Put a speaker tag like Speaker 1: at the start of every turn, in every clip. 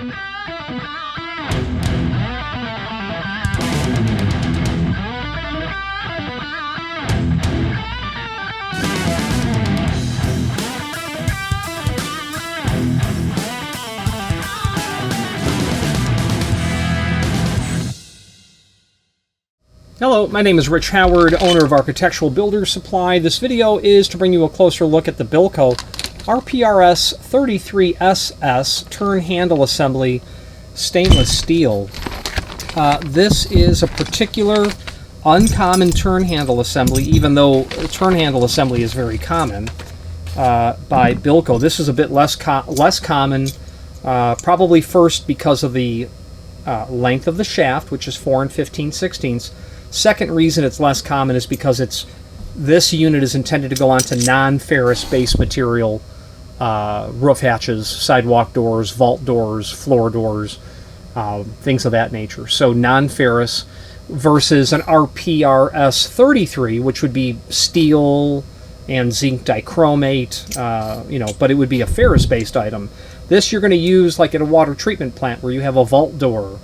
Speaker 1: Hello, my name is Rich Howard, owner of Architectural Builders Supply. This video is to bring you a closer look at the Bilco RPRS33SS Turn Handle Assembly stainless steel. This is a particular uncommon turn handle assembly, even though turn handle assembly is very common by Bilco. This is a bit less common, probably first because of the length of the shaft, which is 4 15/16. Second reason it's less common is because this unit is intended to go onto non-ferrous base material roof hatches, sidewalk doors, vault doors, floor doors, things of that nature. So non-ferrous versus an RPRS33, which would be steel and zinc dichromate, but it would be a ferrous-based item. This you're going to use like at a water treatment plant where you have a vault door.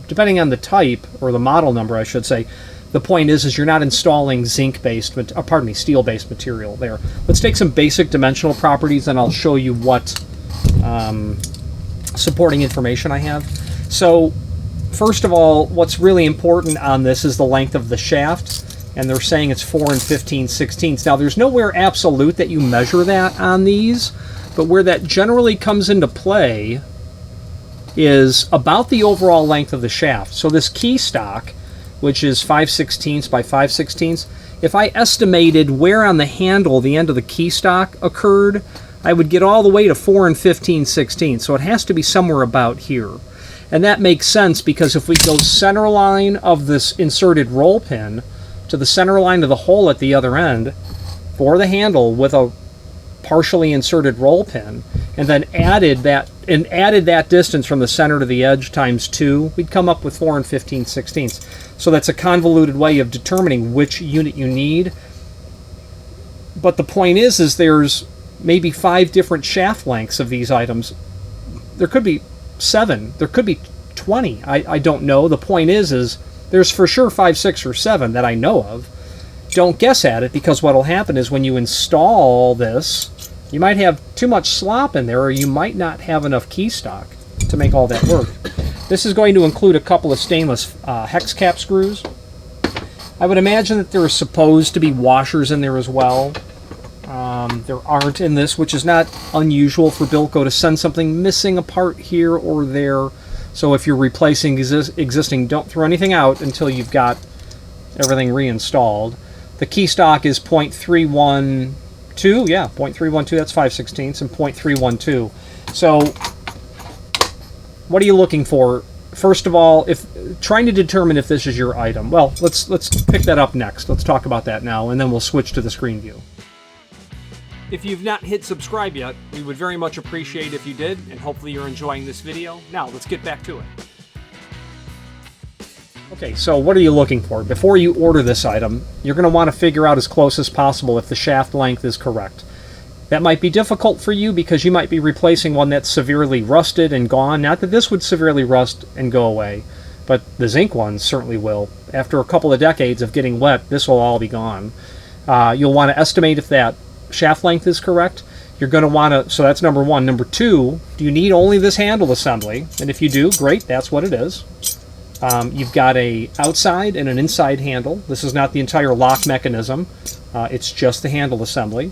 Speaker 1: Depending on the type, or the model number I should say, the point is you're not installing steel-based material there. Let's take some basic dimensional properties and I'll show you what supporting information I have. So first of all, what's really important on this is the length of the shaft, and they're saying it's 4 15/16. Now there's nowhere absolute that you measure that on these, but where that generally comes into play is about the overall length of the shaft. So this key stock, which is 5/16 by 5/16, if I estimated where on the handle the end of the key stock occurred, I would get all the way to 4 15/16. So it has to be somewhere about here. And that makes sense because if we go center line of this inserted roll pin to the center line of the hole at the other end for the handle with a partially inserted roll pin, and then added that distance from the center to the edge times 2, we'd come up with 4 15/16. So that's a convoluted way of determining which unit you need. But the point is there's maybe 5 different shaft lengths of these items. There could be 7. There could be 20. I don't know. The point is there's for sure 5, 6, or 7 that I know of. Don't guess at it, because what will happen is when you install this, you might have too much slop in there, or you might not have enough key stock to make all that work. This is going to include a couple of stainless hex cap screws. I would imagine that there are supposed to be washers in there as well. There aren't in this, which is not unusual for Bilco to send something missing a part here or there. So if you're replacing existing, don't throw anything out until you've got everything reinstalled. The key stock is 0.312, yeah, 0.312, that's 5/16, and 0.312. So what are you looking for? First of all, if trying to determine if this is your item. Well, let's pick that up next. Let's talk about that now, and then we'll switch to the screen view. If you've not hit subscribe yet, we would very much appreciate if you did, and hopefully you're enjoying this video. Now, let's get back to it. Okay, so what are you looking for? Before you order this item, you're going to want to figure out as close as possible if the shaft length is correct. That might be difficult for you because you might be replacing one that's severely rusted and gone. Not that this would severely rust and go away, but the zinc ones certainly will. After a couple of decades of getting wet, this will all be gone. You'll want to estimate if that shaft length is correct. You're going to want to, so that's number one. Number two, do you need only this handle assembly? And if you do, great, that's what it is. You've got a outside and an inside handle. This is not the entire lock mechanism. It's just the handle assembly.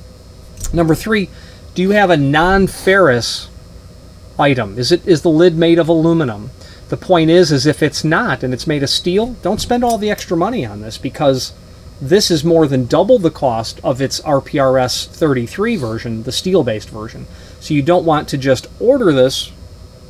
Speaker 1: Number three, do you have a non-ferrous item? Is the lid made of aluminum? The point is if it's not and it's made of steel, don't spend all the extra money on this, because this is more than double the cost of its RPRS33 version, the steel-based version. So you don't want to just order this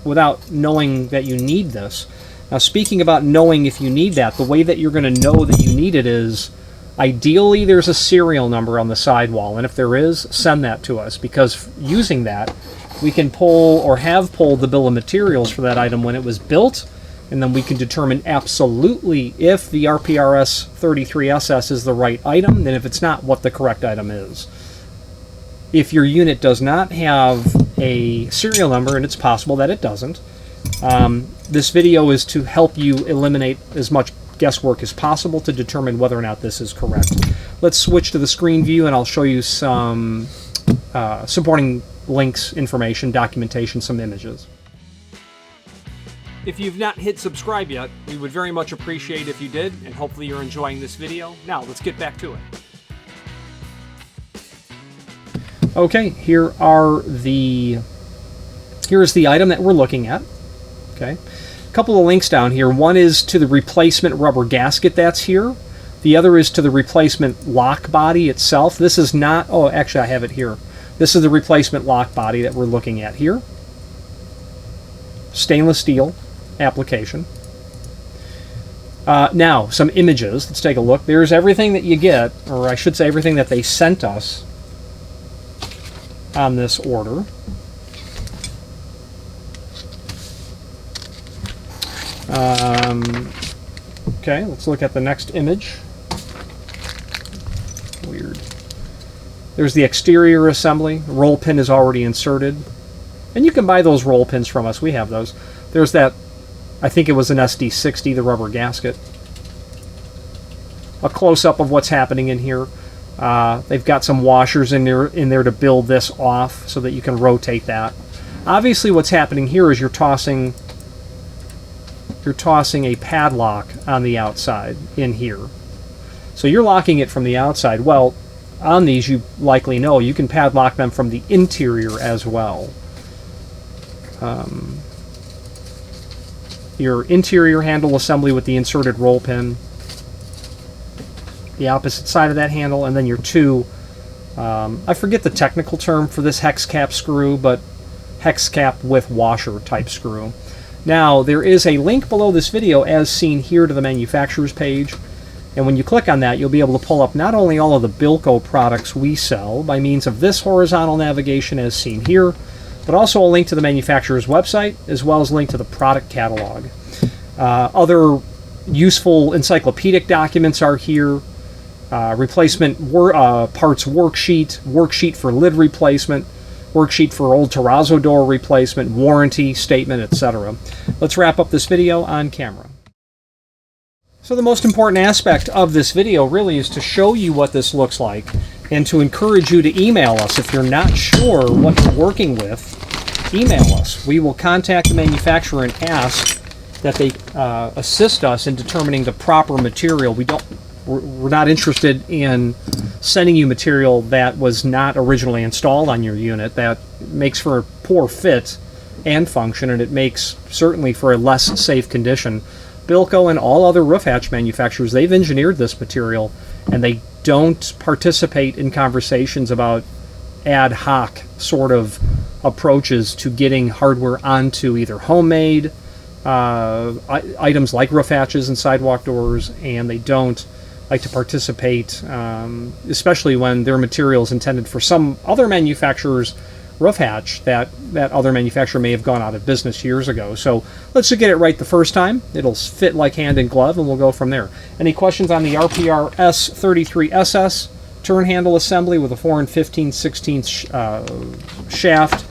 Speaker 1: without knowing that you need this. Now, speaking about knowing if you need that, the way that you're going to know that you need it is, ideally there's a serial number on the sidewall, and if there is, send that to us, because using that, we can pull or have pulled the bill of materials for that item when it was built, and then we can determine absolutely if the RPRS33SS is the right item, and if it's not, what the correct item is. If your unit does not have a serial number, and it's possible that it doesn't, This video is to help you eliminate as much guesswork as possible to determine whether or not this is correct. Let's switch to the screen view and I'll show you some supporting links, information, documentation, some images. If you've not hit subscribe yet, we would very much appreciate if you did, and hopefully you're enjoying this video. Now, let's get back to it. Okay, here's the item that we're looking at. Okay, a couple of links down here. One is to the replacement rubber gasket that's here. The other is to the replacement lock body itself. This is not, oh, actually I have it here. This is the replacement lock body that we're looking at here. Stainless steel application. Now, some images. Let's take a look. There's everything that you get, or I should say everything that they sent us on this order. Okay, let's look at the next image. Weird. There's the exterior assembly. Roll pin is already inserted. And you can buy those roll pins from us. We have those. There's that, I think it was an SD60, the rubber gasket. A close-up of what's happening in here. They've got some washers in there to build this off so that you can rotate that. Obviously what's happening here is you're tossing a padlock on the outside in here. So you're locking it from the outside. Well, on these, you likely know, you can padlock them from the interior as well. Your interior handle assembly with the inserted roll pin, the opposite side of that handle, and then your two, I forget the technical term for this hex cap screw, but hex cap with washer type screw. Now, there is a link below this video as seen here to the manufacturer's page, and when you click on that, you'll be able to pull up not only all of the Bilco products we sell by means of this horizontal navigation as seen here, but also a link to the manufacturer's website, as well as a link to the product catalog. Other useful encyclopedic documents are here. Replacement parts worksheet for lid replacement, worksheet for old terrazzo door replacement, warranty statement, etc. Let's wrap up this video on camera. So the most important aspect of this video really is to show you what this looks like and to encourage you to email us. If you're not sure what you're working with, email us. We will contact the manufacturer and ask that they assist us in determining the proper material. We're not interested in sending you material that was not originally installed on your unit. That makes for a poor fit and function, and it makes certainly for a less safe condition. Bilco and all other roof hatch manufacturers, they've engineered this material, and they don't participate in conversations about ad hoc sort of approaches to getting hardware onto either homemade items like roof hatches and sidewalk doors, and they don't like to participate, especially when their material is intended for some other manufacturer's roof hatch that other manufacturer may have gone out of business years ago. So let's just get it right the first time. It'll fit like hand in glove, and we'll go from there. Any questions on the RPRS33SS Turn Handle Assembly with a 4 15/16 shaft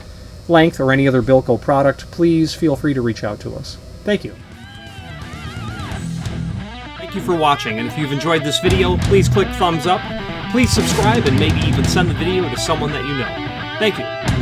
Speaker 1: length, or any other Bilco product, please feel free to reach out to us. Thank you. Thank you for watching, and if you've enjoyed this video, please click thumbs up, please subscribe, and maybe even send the video to someone that you know. Thank you.